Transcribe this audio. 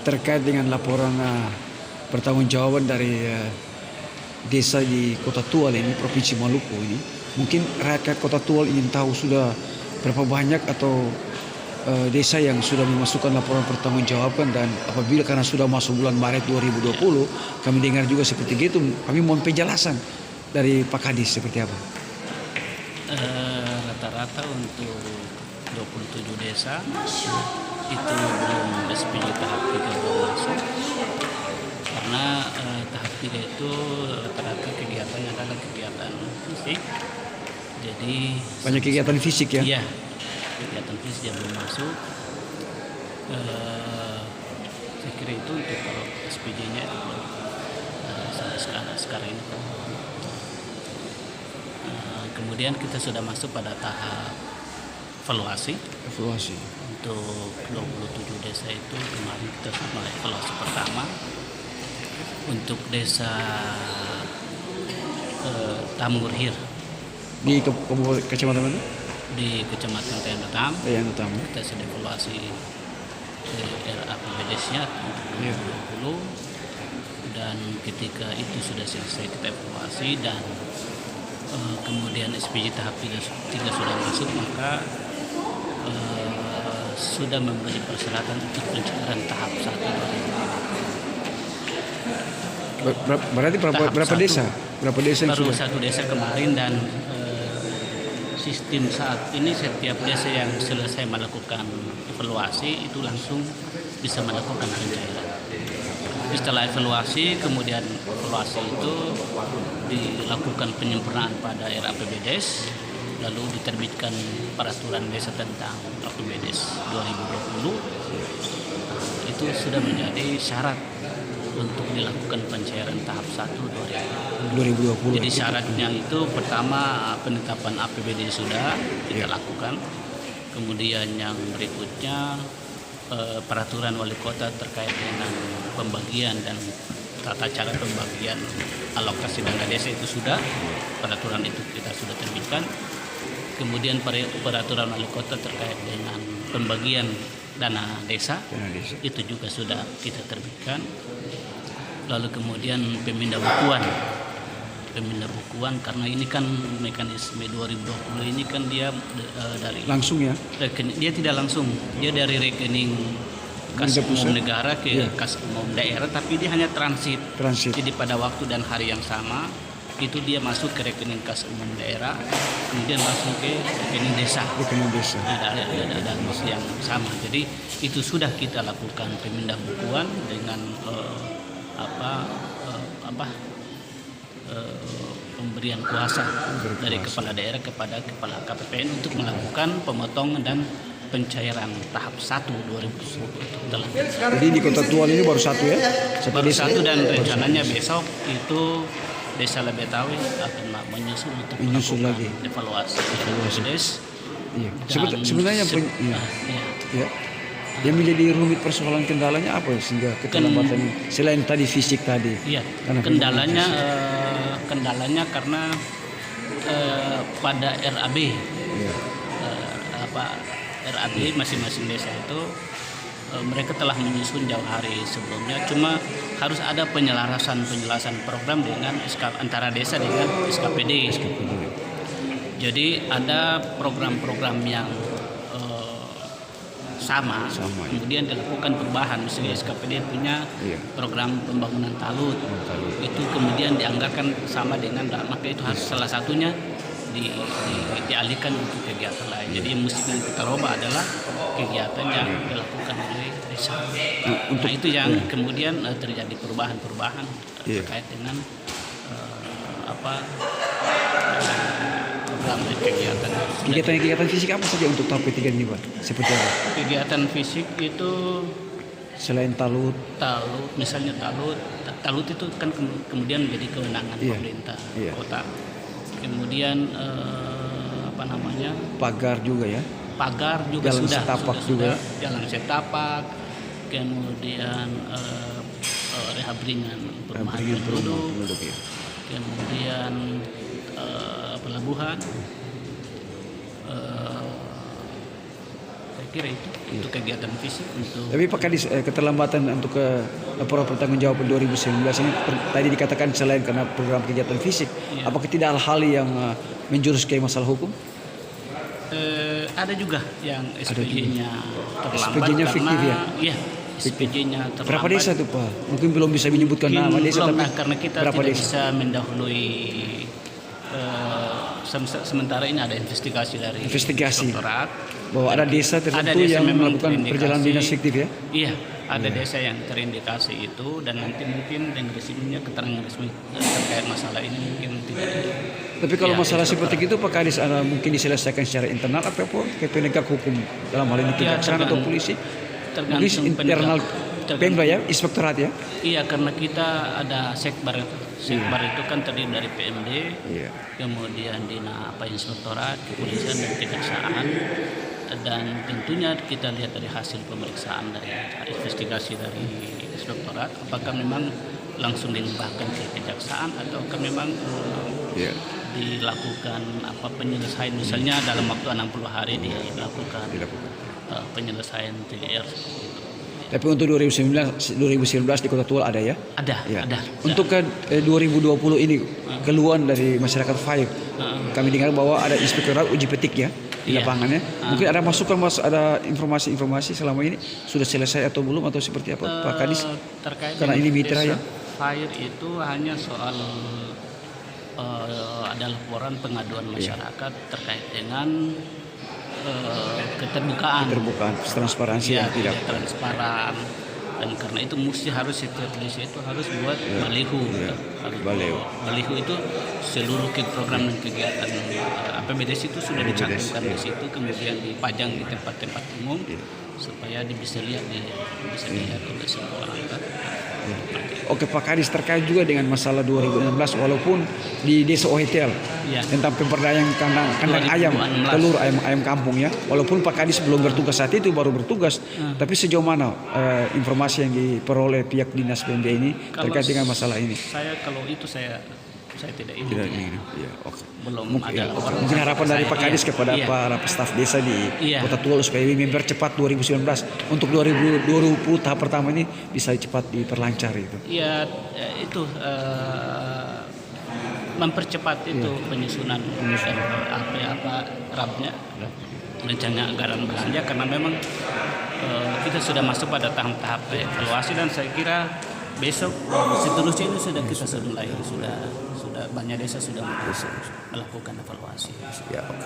terkait dengan laporan pertanggungjawaban dari desa di Kota Tual ini, Provinsi Maluku ini. Mungkin rakyat Kota Tual ingin tahu sudah berapa banyak atau desa yang sudah memasukkan laporan pertanggungjawaban, dan apabila karena sudah masuk bulan Maret 2020, kami dengar juga seperti itu. Kami mohon penjelasan dari Pak Kadis seperti apa. Rata-rata untuk 27 desa itu belum SPJ tahap 3 belum masuk, karena tahap 3 itu rata-rata kegiatannya adalah kegiatan fisik. Jadi Banyak kegiatan fisik ya? Iya, kegiatan fisik yang belum masuk. Saya kira itu untuk kalau SPJ-nya itu belum sampai sekarang ini. Kemudian kita sudah masuk pada tahap evaluasi. Untuk 27 desa itu kemarin kita sudah mulai evaluasi pertama. Untuk desa Tamurhir Di kecamatan mana? di Kecamatan Tayan Batam, kita sudah evaluasi RAPBDes-nya 2020, dan ketika itu sudah selesai kita evaluasi dan kemudian SPJ tahap 3 sudah masuk, maka sudah memenuhi persyaratan untuk pencairan tahap 1. Berarti berapa desa? Berapa desa yang baru sudah? Satu desa kemarin, dan sistem saat ini setiap desa yang selesai melakukan evaluasi itu langsung bisa melakukan pencairan. Setelah evaluasi, kemudian evaluasi itu dilakukan penyempurnaan pada RAPBDes, lalu diterbitkan peraturan desa tentang APBDes 2020. Itu sudah menjadi syarat untuk dilakukan pencairan tahap 1 2020. Jadi syaratnya itu pertama penetapan APBD sudah kita lakukan. Kemudian yang berikutnya peraturan wali kota terkait dengan pembagian dan tata cara pembagian alokasi dana desa itu sudah, peraturan itu kita sudah terbitkan. Kemudian peraturan wali kota terkait dengan pembagian dana desa itu juga sudah kita terbitkan. Lalu kemudian pemindah bukuan, karena ini kan mekanisme 2020 ini kan dia dari langsung ya? Dia tidak langsung, dia dari rekening kas umum negara ke kas umum daerah, tapi dia hanya transit. Jadi pada waktu dan hari yang sama itu dia masuk ke rekening kas umum daerah, kemudian masuk ke rekening desa. Ada yang sama. Jadi itu sudah kita lakukan pemindah bukuan dengan pemberian kuasa dari kepala daerah kepada kepala KPPN untuk melakukan pemotongan dan pencairan tahap 1 2020. Jadi di Kota Tual ini baru satu ya? Baru satu, dan rencananya besok itu Desa Lebetawi akan menyusul untuk melakukan lagi evaluasi. Iya. Sebenarnya yang menjadi rumit persoalan kendalanya apa sehingga keterlambatan selain tadi fisik tadi? Iya. Kendalanya karena pada RAB, RAB masing-masing desa itu mereka telah menyusun jauh hari sebelumnya. Cuma harus ada penjelasan program dengan antara desa dengan SKPD. Jadi ada program-program yang sama, kemudian dilakukan perubahan. Misalnya SKPD punya program pembangunan talut, itu kemudian dianggarkan sama dengan, maka itu harus salah satunya dialihkan untuk kegiatan lain. Jadi yang mesti kita ubah adalah kegiatan yang dilakukan oleh desa. Nah itu yang kemudian terjadi perubahan terkait dengan Kegiatan fisik apa saja untuk tahap ketiga ini, Pak? Seperti apa? Kegiatan fisik itu selain talut, misalnya talut itu kan kemudian menjadi kewenangan pemerintah kota. Kemudian pagar juga ya? Pagar juga jalan setapak juga. Jalan setapak, kemudian rehab ringan perumahan penduduk, kemudian pelabuhan, Saya kira itu untuk kegiatan fisik untuk Tapi Pak Kadis, keterlambatan untuk laporan pertanggungjawaban 2019 ini tadi dikatakan selain karena program kegiatan fisik, Iya. apakah tidak hal-hal yang menjurus ke masalah hukum? ada juga yang SPJ-nya terlambat SPJ-nya karena fiktif ya? Iya, SPJ-nya terlambat. Berapa desa itu Pak? Mungkin belum bisa menyebutkan Mungkin nama desa, belum, tapi nah, karena kita berapa tidak desa? bisa mendahului sementara ini ada investigasi dari Investigasi. Inspektorat. Bahwa ada desa Ada tertentu desa yang memang melakukan terindikasi. perjalanan dinas fiktif ya? Iya, ada desa yang terindikasi itu dan nanti mungkin dengan resminya keterangan resmi terkait masalah ini mungkin tidak. Tapi kalau Ya, masalah Inspektorat. seperti itu Pak Kadis mungkin diselesaikan secara internal ataupun ke penegak hukum dalam hal ini Ya, kejaksaan atau polisi? Mungkin tergantung internal Pemda ya, inspektorat ya? Iya, karena kita ada sekbar itu. Sekbar itu kan terdiri dari PMD, Iya. kemudian Inspektorat, kepolisian dan kejaksaan. Dan tentunya kita lihat dari hasil pemeriksaan dari investigasi dari inspektorat, apakah memang langsung dilimpahkan ke kejaksaan ataukah memang Iya. dilakukan penyelesaian, misalnya dalam waktu 60 hari dilakukan penyelesaian TDR seperti itu. Tapi untuk 2019 di Kota Tual ada ya? Ada, Ya. ada. Untuk ke 2020 ini keluhan dari masyarakat Faib, kami dengar bahwa ada inspektorat uji petik ya di Iya. lapangannya. Mungkin ada masukan, ada informasi selama ini sudah selesai atau belum atau seperti apa Pak Kadis? Terkait Karena dengan ini mitra ya. Fire itu hanya soal ada laporan pengaduan masyarakat terkait dengan keterbukaan. Keterbukaan, transparansi Ya, yang tidak. transparan, dan karena itu harus setiap desa itu harus buat baliho. Harus baliho. Baliho itu seluruh program dan kegiatan APBDes itu sudah dicantumkan di situ, kemudian dipajang di tempat-tempat umum supaya bisa dilihat oleh semua orang. Oke Pak Kadis, terkait juga dengan masalah 2016 walaupun di desa Ohetel Ya. tentang pemberdayaan kandang ayam, 2016. telur ayam kampung ya. Walaupun Pak Kadis belum bertugas saat itu, baru bertugas. Tapi sejauh mana informasi yang diperoleh pihak dinas PMD ini terkait dengan masalah ini? Kalau itu saya tidak ini. Tidak ini. Ya, oke. Belum Mungkin, ada laporan. mungkin harapan dari Pak Kadis kepada Iya. para staf desa di Iya. Kota Tual supaya ini mempercepat 2019 untuk 2020 tahap pertama ini bisa cepat diperlancar itu. Ya, itu mempercepat itu penyusunan rapnya rencana anggaran belanja, karena memang kita sudah masuk pada tahap evaluasi dan saya kira besok seterusnya ini sudah kita mulai sudah banyak desa sudah melakukan evaluasi. Ya, oke.